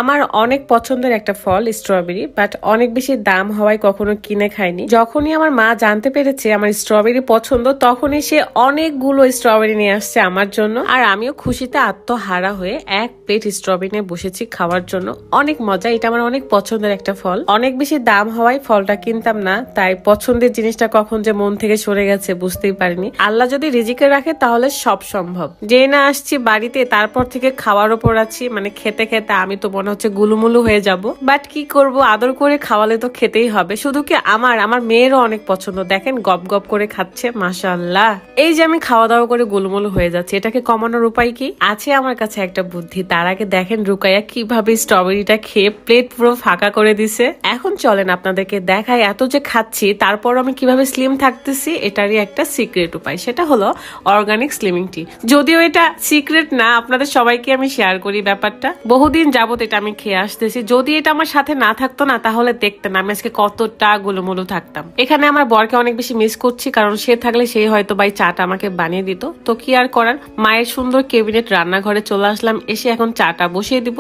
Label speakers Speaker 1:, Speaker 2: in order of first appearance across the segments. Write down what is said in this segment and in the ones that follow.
Speaker 1: আমার অনেক পছন্দের একটা ফল স্ট্রবেরি, বাট অনেক বেশি দাম হওয়ায় কখনো কিনে খাইনি। যখনই আমার মা জানতে পেরেছে আমার স্ট্রবেরি পছন্দ, তখনই সে অনেকগুলো স্ট্রবেরি নিয়ে আসছে আমার জন্য। আর আমিও খুশিতে আত্মহারা হয়ে এক প্লেট স্ট্রবেরি নিয়ে বসেছি খাওয়ার জন্য। অনেক মজা, এটা আমার অনেক পছন্দের একটা ফল। অনেক বেশি দাম হওয়ায় ফলটা কিনতাম না, তাই পছন্দের জিনিসটা কখন যে মন থেকে সরে গেছে বুঝতেই পারিনি। আল্লাহ যদি রিজিকে রাখে তাহলে সব সম্ভব। যেই না আসছি বাড়িতে তারপর থেকে খাওয়ার ওপর আছি, মানে খেতে খেতে আমি তো মনে হচ্ছে গুলুমুলু হয়ে যাব। বাট কি করব, আদর করে খাওয়ালে তো খেতেই হবে। শুধু কি আমার মেয়েরও অনেক পছন্দ। দেখেন গপ গপ করে খাচ্ছে, মাশাআল্লাহ। এই যে আমি খাওয়া দাওয়া করে গুলুমুলু হয়ে যাচ্ছে, এটাকে কমানোর উপায় কি আছে? আমার কাছে একটা বুদ্ধি। তার আগে দেখেন রুকাইয়া কিভাবে স্ট্রবেরিটা খেয়ে প্লেট পুরো ফাঁকা করে দিছে। এখন চলেন আপনাদেরকে দেখাই এত যে খাচ্ছি তারপর আমি কিভাবে স্লিম থাকতেছি। এটারই একটা সিক্রেট উপায়, সেটা হলো অর্গানিক স্লিমিং টি। যদিও এটা সিক্রেট না, আপনাদের সবাইকে আমি শেয়ার করি ব্যাপারটা। বহুদিন যাবত এটা আমি খেয়ে আসতেছি। যদি এটা আমার সাথে না থাকতো না তাহলে দেখতেন আমি আজকে কতটা গুলুমুলু থাকতাম। এখানে আমার বরকে অনেক বেশি মিস করছি, কারণ সে থাকলে সেই হয়তো ভাই চাটা আমাকে বানিয়ে দিত। তো কি আর করার, মায়ের সুন্দর ক্যাবিনেট রান্নাঘরে চলে আসলাম, এসে এখন চাটা বসিয়ে দিব।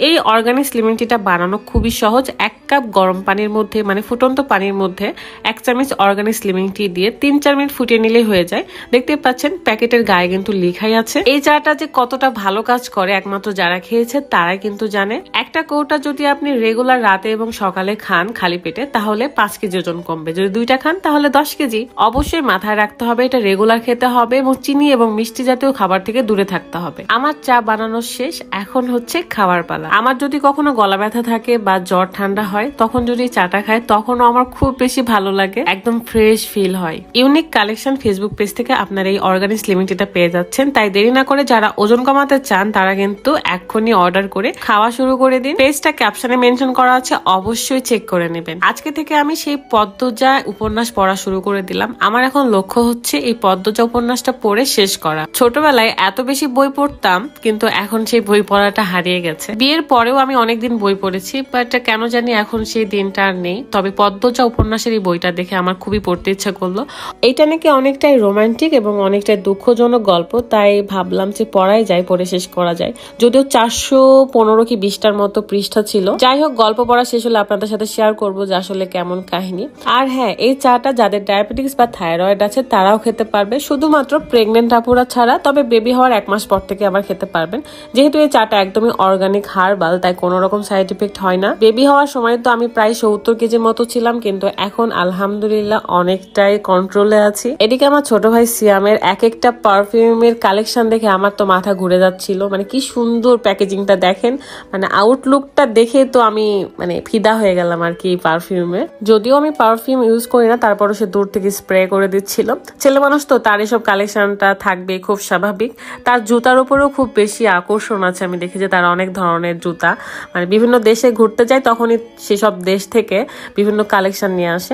Speaker 1: এই অর্গানিক স্লিমিং টিটা বানানো খুবই সহজ। 1 কাপ গরম পানির মধ্যে, মানে ফুটন্ত পানির মধ্যে 1 চামচ অর্গানিক স্লিমিং টি দিয়ে 3-4 মিনিট ফুটিয়ে নিলেই হয়ে যায়। দেখতে পাচ্ছেন প্যাকেটের গায়ে কিন্তু লেখাই আছে। এই চাটা যে কতটা ভালো কাজ করে একমাত্র যারা খেয়েছে তারাই কিন্তু জানে। একটা কৌটা যদি আপনি রেগুলার রাতে এবং সকালে খান খালি পেটে, তাহলে 5 কেজি ওজন কমবে। যদি 2টা খান তাহলে 10 কেজি। অবশ্যই মাথায় রাখতে হবে এটা রেগুলার খেতে হবে এবং চিনি এবং মিষ্টি জাতীয় খাবার থেকে দূরে থাকতে হবে। আমার চা বানানো শেষ, এখন হচ্ছে খাওয়ার পালা। আমার যদি কখনো গলা ব্যথা থাকে বা জ্বর ঠান্ডা হয়, তখন যদি চাটা খায় তখনও আমার খুব বেশি ভালো লাগে, একদম ফ্রেশ ফিল হয়। ইউনিক কালেকশন ফেসবুক পেজ থেকে আপনার এই অর্গানিক স্লিমিং টিটা পেয়ে যাচ্ছেন। তাই দেরি না করে যারা ওজন কমাতে চান তারা কিন্তু এক্ষুনি অর্ডার করে খাওয়া শুরু করে দিন। পেজটা ক্যাপশনে মেনশন করা আছে, অবশ্যই চেক করে নেবেন। আজকে থেকে আমি সেই পদ্মজা উপন্যাস পড়া শুরু করে দিলাম। আমার এখন লক্ষ্য হচ্ছে এই পদ্মজা উপন্যাসটা পড়ে শেষ করা। ছোটবেলায় এত বেশি বই পড়তাম, কিন্তু এখন সেই বই পড়াটা হারিয়ে গেছে। বিয়ের পরেও আমি অনেকদিন বই পড়েছি, বাট কেন জানি এখন সেই দিনটা আর নেই। তবে পদ্মজা উপন্যাসের এই বইটা দেখে আমার খুবই পড়তে ইচ্ছা করলো। এইটা নাকি অনেকটাই রোমান্টিক এবং অনেকটাই দুঃখজনক গল্প, তাই ভাবলাম যে পড়াই যায়, পড়ে শেষ করা যায়। যদিও 415 কি 20টার মতো পৃষ্ঠা ছিল। যাই হোক, গল্প পড়া শেষ হলে আপনাদের সাথে শেয়ার করবো যে আসলে কেমন কাহিনী। আর হ্যাঁ, এই চাটা যাদের ডায়াবেটিস বা থাইরয়েড আছে তারাও খেতে পারবে, শুধুমাত্র প্রেগনেন্ট আপুরা ছাড়া। তবে বেবি হওয়ার 1 মাস পর থেকে আবার খেতে পারবেন। যেহেতু এই চাটা একদমই অর্গানিক হার্বাল, তাই কোনো রকম সাইড ইফেক্ট হয় না। বেবি হওয়ার সময় তো আমি প্রায় 70 কেজির মতো ছিলাম, কিন্তু এখন আলহামদুলিল্লাহ অনেকটাই কন্ট্রোলে আছি। এদিকে আমার ছোট ভাই সিয়ামের এক একটা পারফিউমের কালেকশন দেখে আমার তো মাথা ঘুরে যাচ্ছিল। মানে কি সুন্দর প্যাকেজিংটা দেখেন, মানে আউটলুকটা দেখে তো আমি মানে ফিদা হয়ে গেলাম আর কি পারফিউমে। যদিও আমি পারফিউম ইউজ করি না, তারপরও সে দূর থেকে স্প্রে করে দিচ্ছিল। ছেলে মানুষ তো, তার এসব কালেকশনটা থাকবে, খুব স্বাভাবিক। তার জুতার উপরেও খুব বেশি আকর্ষণ আছে। আমি দেখি যে তার অনেক ধরনের জুতা, মানে বিভিন্ন দেশে ঘুরতে যায় তখনই সেসব দেশ থেকে বিভিন্ন কালেকশন নিয়ে আসে।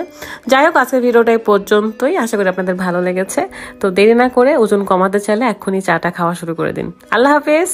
Speaker 1: যাই হোক, আজকের ভিডিওটা এই পর্যন্তই। আশা করি আপনাদের ভালো লেগেছে। তো দেরি না করে ওজন কমাতে চাইলে এক্ষুনি চাটা খাওয়া শুরু করে দিন। আল্লাহ হাফেজ।